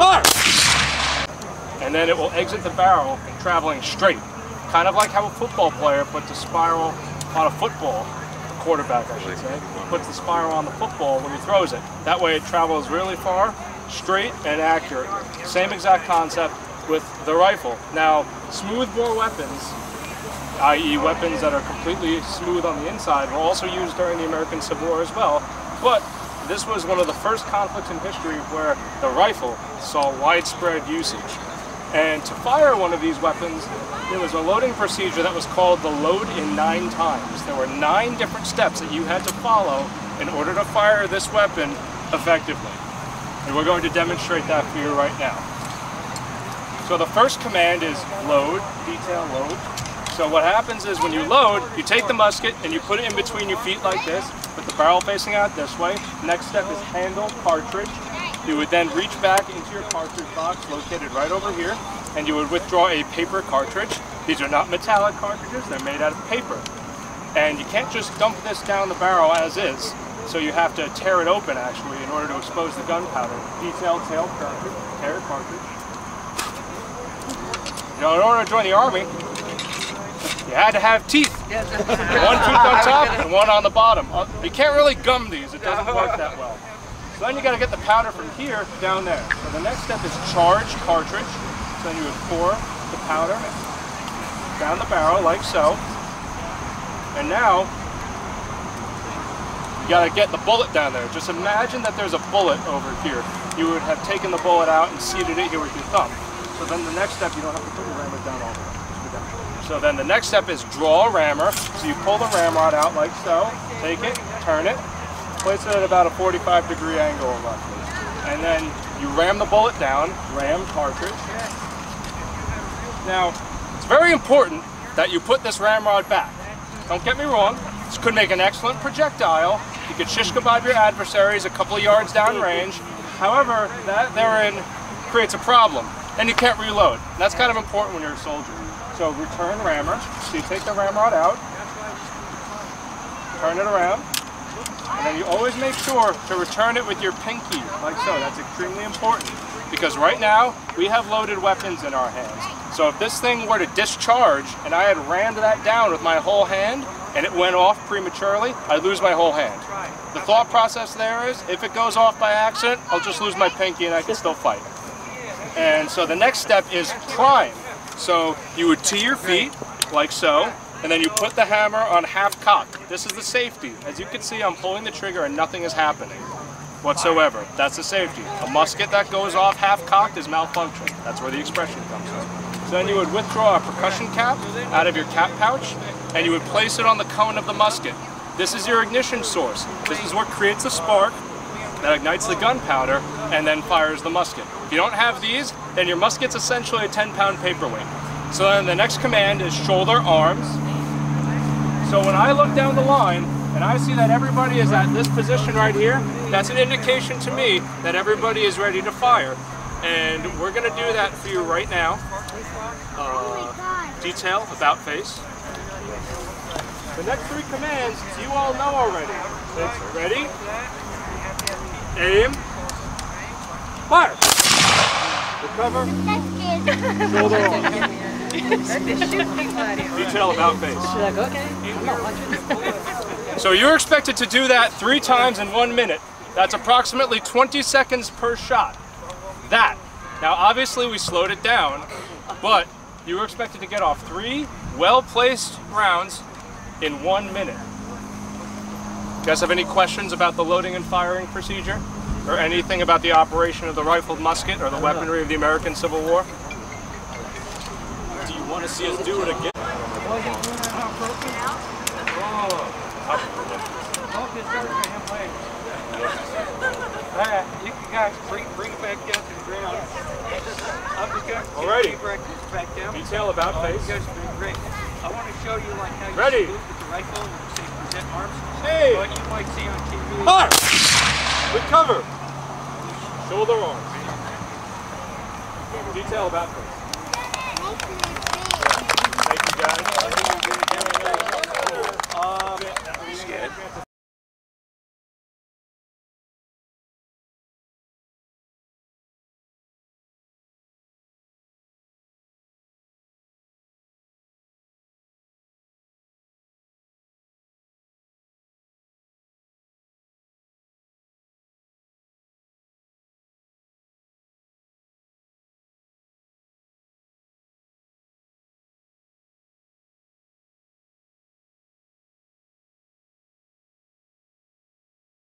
Fire! And then it will exit the barrel traveling straight. Kind of like how a football player puts a spiral on a football, a quarterback I should say, puts the spiral on the football when he throws it. That way it travels really far, straight and accurate. Same exact concept with the rifle. Now, smoothbore weapons, i.e. weapons that are completely smooth on the inside, were also used during the American Civil War as well, but this was one of the first conflicts in history where the rifle saw widespread usage. And to fire one of these weapons, there was a loading procedure that was called the load in 9 times. There were 9 different steps that you had to follow in order to fire this weapon effectively. And we're going to demonstrate that for you right now. So the first command is load, detail load. So what happens is when you load, you take the musket and you put it in between your feet like this, with the barrel facing out this way. Next step is handle, cartridge. You would then reach back into your cartridge box located right over here, and you would withdraw a paper cartridge. These are not metallic cartridges, they're made out of paper. And you can't just dump this down the barrel as is, so you have to tear it open actually in order to expose the gunpowder. Detail tail cartridge, tear cartridge. Now in order to join the Army, you had to have teeth. One tooth on top and one on the bottom. You can't really gum these, it doesn't work that well. So then you got to get the powder from here down there. So the next step is charge cartridge. So then you would pour the powder down the barrel like so. And now you got to get the bullet down there. Just imagine that there's a bullet over here. You would have taken the bullet out and seated it here with your thumb. So then the next step, you don't have to put your rammer down all the way. So then the next step is draw a rammer. So you pull the ramrod out like so, take it, turn it, place it at about a 45-degree angle roughly. And then you ram the bullet down, ram cartridge. Now, it's very important that you put this ramrod back. Don't get me wrong, this could make an excellent projectile. You could shish kebab your adversaries a couple of yards down range. However, that therein creates a problem, and you can't reload. That's kind of important when you're a soldier. So return rammer, so you take the ramrod out, turn it around, and then you always make sure to return it with your pinky, like so. That's extremely important, because right now we have loaded weapons in our hands. So if this thing were to discharge and I had rammed that down with my whole hand and it went off prematurely, I'd lose my whole hand. The thought process there is, if it goes off by accident, I'll just lose my pinky and I can still fight. And so the next step is prime. So you would tee your feet, like so, and then you put the hammer on half cock. This is the safety. As you can see, I'm pulling the trigger and nothing is happening whatsoever. That's the safety. A musket that goes off half cocked is malfunction. That's where the expression comes from. So then you would withdraw a percussion cap out of your cap pouch, and you would place it on the cone of the musket. This is your ignition source. This is what creates the spark that ignites the gunpowder and then fires the musket. If you don't have these, then your musket's essentially a 10-pound paperweight. So then the next command is shoulder arms. So when I look down the line and I see that everybody is at this position right here, that's an indication to me that everybody is ready to fire. And we're going to do that for you right now. Detail, about face. The next 3 commands you all know already. It's ready, aim, fire. Recover, shoulder arms. Detail, about face. She's like, okay, I'm not watching. So you're expected to do that 3 times in 1 minute. That's approximately 20 seconds per shot. That. Now obviously we slowed it down, but you were expected to get off 3 well-placed rounds in 1 minute. You guys have any questions about the loading and firing procedure? Or anything about the operation of the rifled musket or the weaponry of the American Civil War? Do you want to see us do it again? You guys bring it back down to the ground. I'm just going to Alrighty. back down. Detail, about face. You guys are doing great. I want to show you like how you Ready. salute with the rifle and you say present arms. Hey. What you might see on TV. Fire! Recover. Shoulder arms. Detail, about face.